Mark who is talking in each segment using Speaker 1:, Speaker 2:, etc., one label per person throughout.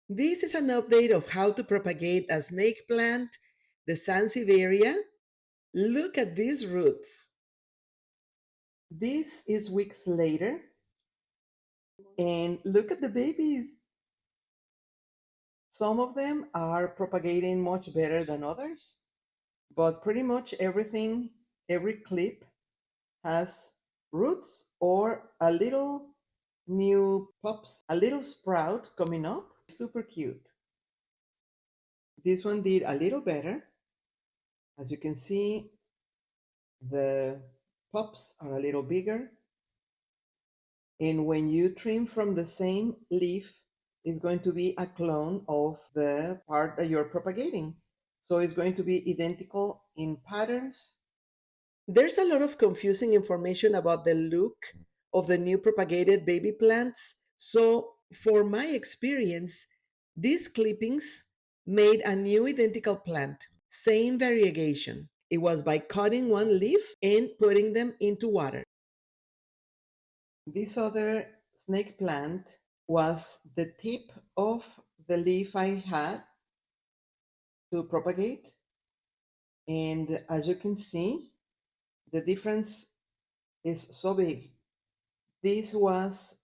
Speaker 1: This is an update of how to propagate a snake plant, the Sansevieria. Look at these roots. This is weeks later, and look at the babies. Some of them are propagating much better than others, but pretty much everything, every clip has roots or a little new pups, a little sprout coming up. Super cute. This one did a little better. As you can see, the pups are a little bigger. And when you trim from the same leaf, it's going to be a clone of the part that you're propagating. So it's going to be identical in patterns. There's a lot of confusing information about the look of the new propagated baby plants. So, for my experience, these clippings made a new identical plant, same variegation. It was by cutting one leaf and putting them into water. This other snake plant was the tip of the leaf I had to propagate. And as you can see, the difference is so big. This was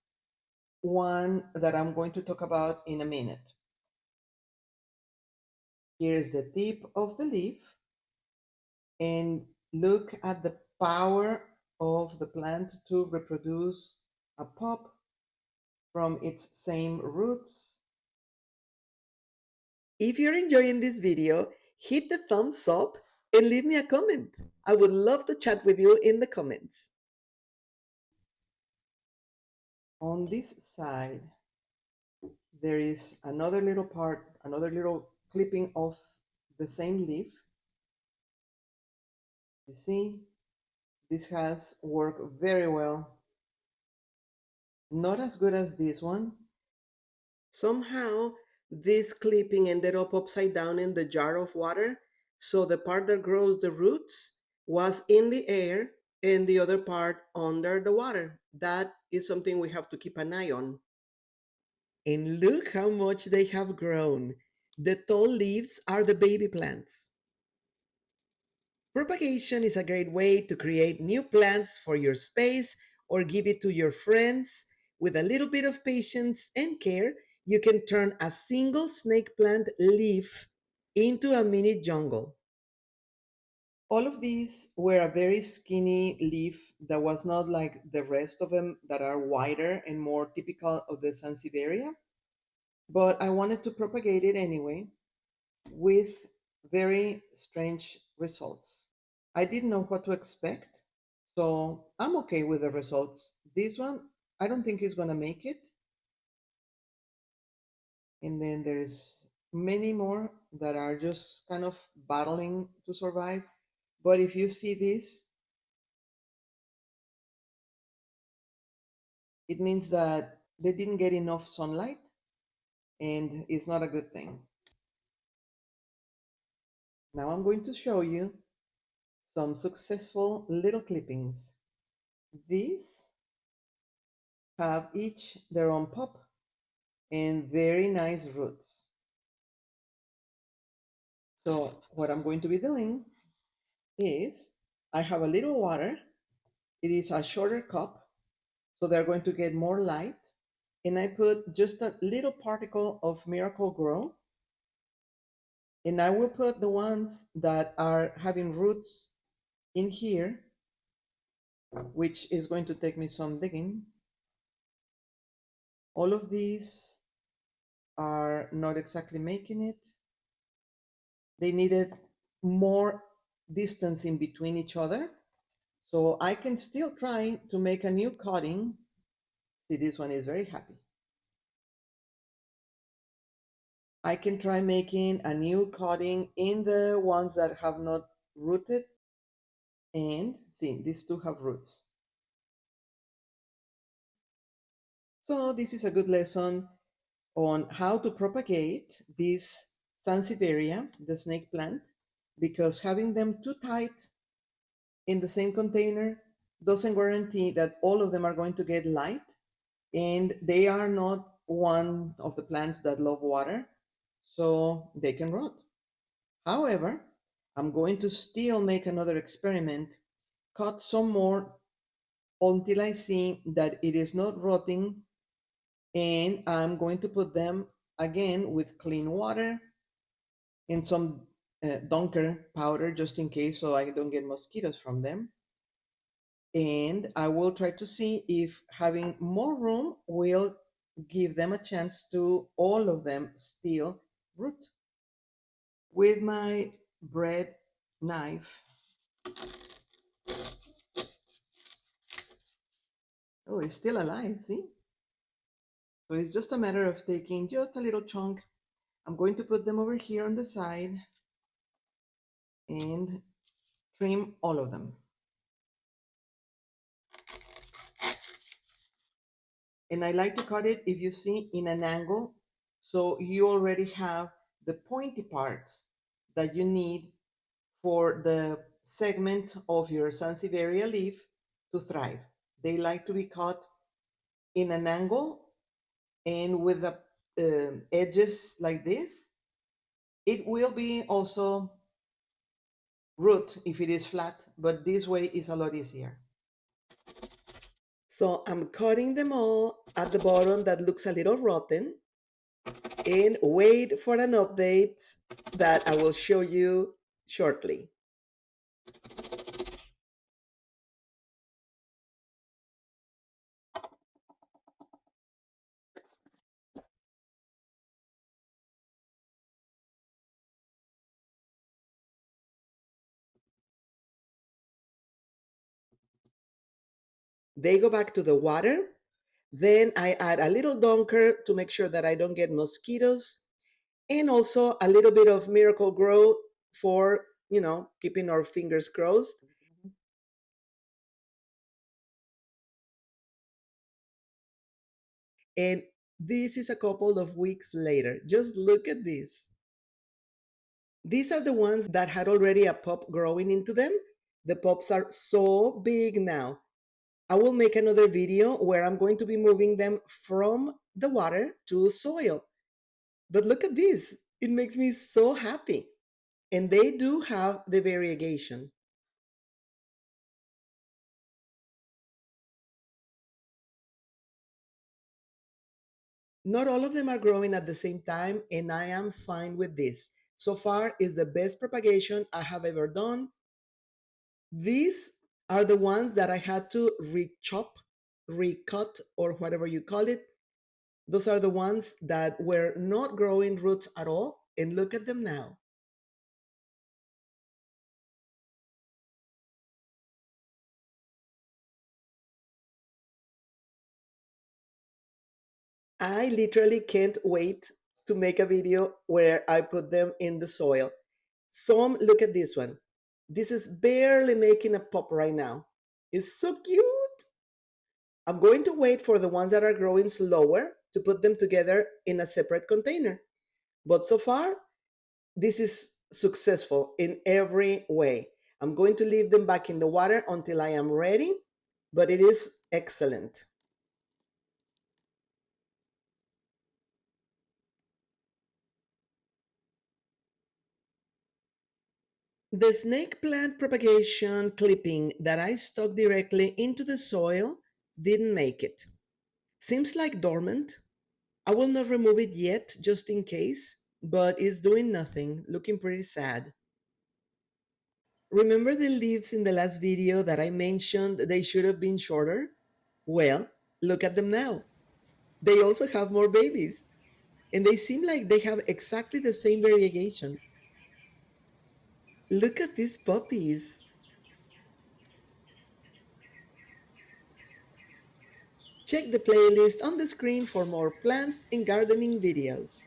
Speaker 1: one that I'm going to talk about in a minute. Here is the tip of the leaf, and look at the power of the plant to reproduce a pop from its same roots. If you're enjoying this video, hit the thumbs up and leave me a comment. I would love to chat with you in the comments. On this side, there is another little part, another little clipping of the same leaf. You see, this has worked very well. Not as good as this one. Somehow, this clipping ended up upside down in the jar of water, so the part that grows the roots was in the air and the other part under the water. That is something we have to keep an eye on. And look how much they have grown. The tall leaves are the baby plants. Propagation is a great way to create new plants for your space or give it to your friends. With a little bit of patience and care, you can turn a single snake plant leaf into a mini jungle. All of these were a very skinny leaf that was not like the rest of them that are wider and more typical of the Sansevieria, but I wanted to propagate it anyway with very strange results. I didn't know what to expect, so I'm okay with the results. This one, I don't think is gonna make it. And then there's many more that are just kind of battling to survive. But if you see this, it means that they didn't get enough sunlight and it's not a good thing. Now I'm going to show you some successful little clippings. These have each their own pop and very nice roots. So what I'm going to be doing is I have a little water. It is a shorter cup, so they're going to get more light. And I put just a little particle of Miracle Grow. And I will put the ones that are having roots in here, which is going to take me some digging. All of these are not exactly making it. They needed more distance in between each other. So I can still try to make a new cutting. See, this one is very happy. I can try making a new cutting in the ones that have not rooted. And see, these two have roots. So this is a good lesson on how to propagate this Sansevieria, the snake plant, because having them too tight in the same container doesn't guarantee that all of them are going to get light, and they are not one of the plants that love water, so they can rot. However, I'm going to still make another experiment, cut some more until I see that it is not rotting, and I'm going to put them again with clean water and some Dunker powder just in case so I don't get mosquitoes from them. And I will try to see if having more room will give them a chance to all of them still root. With my bread knife, oh, it's still alive, see? So it's just a matter of taking just a little chunk. I'm going to put them over here on the side and trim all of them. And I like to cut it, if you see, in an angle, so you already have the pointy parts that you need for the segment of your Sansevieria leaf to thrive. They like to be cut in an angle and with the edges like this. It will be also root if it is flat, but this way is a lot easier. So I'm cutting them all at the bottom that looks a little rotten and wait for an update that I will show you shortly. They go back to the water. Then I add a little dunker to make sure that I don't get mosquitoes, and also a little bit of Miracle Grow for, keeping our fingers crossed. And this is a couple of weeks later. Just look at this. These are the ones that had already a pup growing into them. The pups are so big now. I will make another video where I'm going to be moving them from the water to soil. But look at this. It makes me so happy. And they do have the variegation. Not all of them are growing at the same time, and I am fine with this. So far, is the best propagation I have ever done. These are the ones that I had to rechop, recut, or whatever you call it. Those are the ones that were not growing roots at all. And look at them now. I literally can't wait to make a video where I put them in the soil. Some, look at this one. This is barely making a pop right now. It's so cute. I'm going to wait for the ones that are growing slower to put them together in a separate container. But so far, this is successful in every way. I'm going to leave them back in the water until I am ready, but it is excellent. The snake plant propagation clipping that I stuck directly into the soil didn't make it. Seems like dormant. I will not remove it yet, just in case, but it's doing nothing, looking pretty sad. Remember the leaves in the last video that I mentioned they should have been shorter? Well, look at them now. They also have more babies, and they seem like they have exactly the same variegation. Look at these puppies. Check the playlist on the screen for more plants and gardening videos.